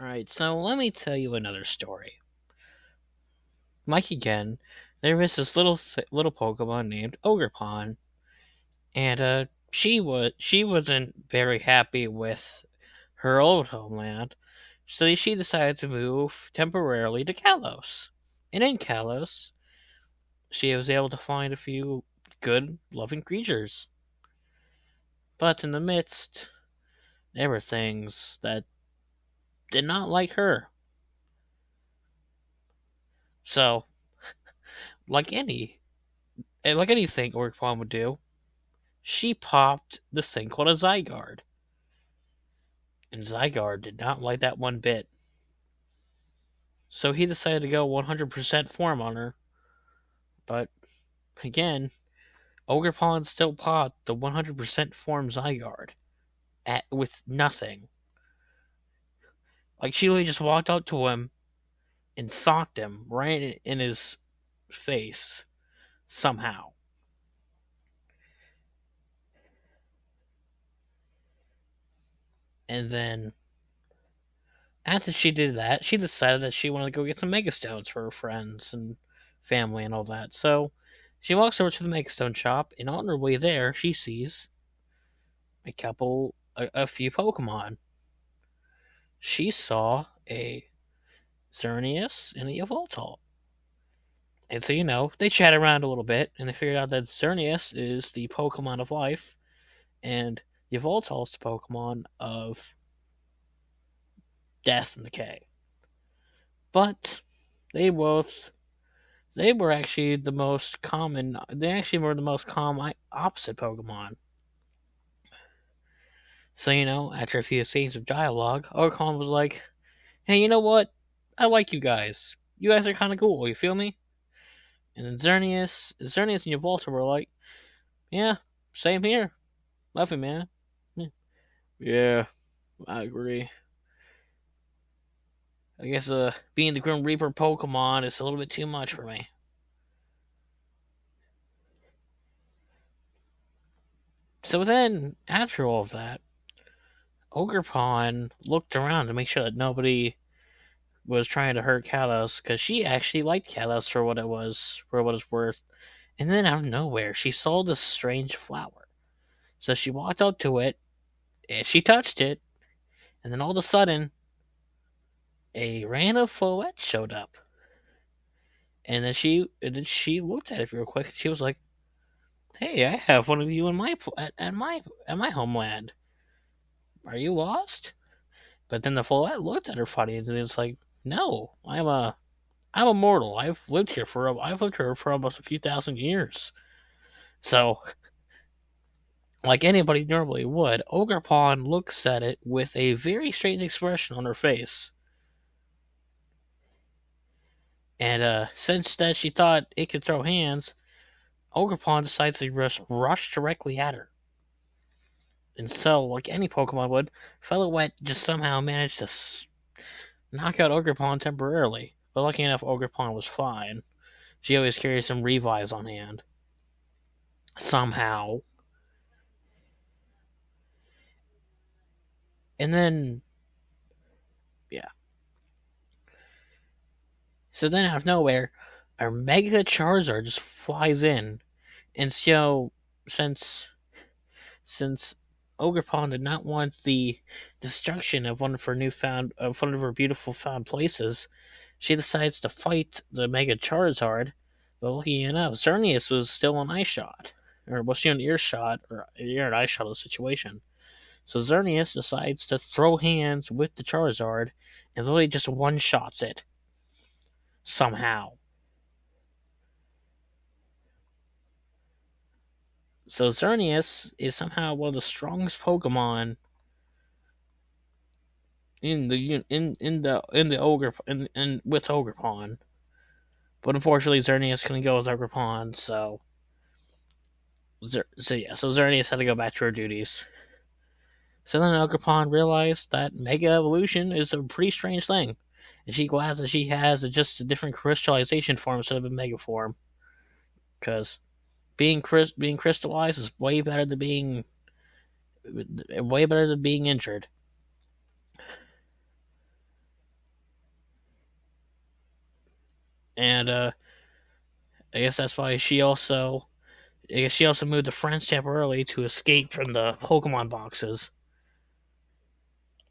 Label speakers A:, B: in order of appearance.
A: Alright, so let me tell you another story. Like again, there was this little Pokemon named ogrepon, and she wasn't very happy with her old homeland, so she decided to move temporarily to Kalos. And in Kalos, she was able to find a few good, loving creatures. But in the midst, there were things that did not like her. So, like anything Orcpon would do, she popped this thing called a Zygarde. And Zygarde did not like that one bit. So he decided to go 100% form on her. But, again, Ogrepon still popped the 100% form Zygarde with nothing. Like, she literally just walked up to him and socked him right in his face somehow. And then, after she did that, she decided that she wanted to go get some Megastones for her friends and family and all that. So, she walks over to the Megastone shop, and on her way there, she sees a few Pokemon. She saw a Xerneas and a Yveltal. And so, they chat around a little bit, and they figured out that Xerneas is the Pokemon of life, and Yveltal is the Pokemon of death and decay. But they both they were actually the most common. They actually were the most common opposite Pokemon. So after a few scenes of dialogue, Orcon was like, "Hey, you know what? I like you guys. You guys are kind of cool. You feel me?" And then Xerneas and Yveltal were like, "Yeah, same here. Love you, man." Yeah, I agree. I guess being the Grim Reaper Pokemon is a little bit too much for me. So then, after all of that, Ogrepon looked around to make sure that nobody was trying to hurt Kalos, because she actually liked Kalos for what it was, for what it's worth. And then out of nowhere, she saw this strange flower. So she walked up to it, and she touched it, and then all of a sudden, a random Floette showed up. And then she looked at it real quick, and she was like, "Hey, I have one of you in my homeland. Are you lost?" But then the Floette looked at her funny, and it's like, "No, I'm immortal. I've lived here for almost a few thousand years." So, like anybody normally would, Ogrepon looks at it with a very strange expression on her face. And since that she thought it could throw hands, Ogrepon decides to rush directly at her. And so, like any Pokemon would, Floette just somehow managed to knock out Ogrepon temporarily. But lucky enough, Ogrepon was fine. She always carries some revives on hand. Somehow. And then, yeah. So then out of nowhere, our Mega Charizard just flies in. And so, since Ogrepon did not want the destruction of one of her beautiful found places, she decides to fight the Mega Charizard. But lucky enough, Xerneas was still an eye shot, or was still an earshot, or ear and eye shot of the situation. So Xerneas decides to throw hands with the Charizard and literally just one shots it somehow. So Xerneas is somehow one of the strongest Pokemon in the ogre in with Ogrepon. But unfortunately, Xerneas couldn't go with Ogrepon, so Xerneas had to go back to her duties. So then Ogrepon realized that Mega Evolution is a pretty strange thing, and she's glad that she has just a different crystallization form instead of a Mega form, because being crystallized is way better than being injured. and I guess that's why she also. I guess she also moved to France temporarily to escape from the Pokemon boxes.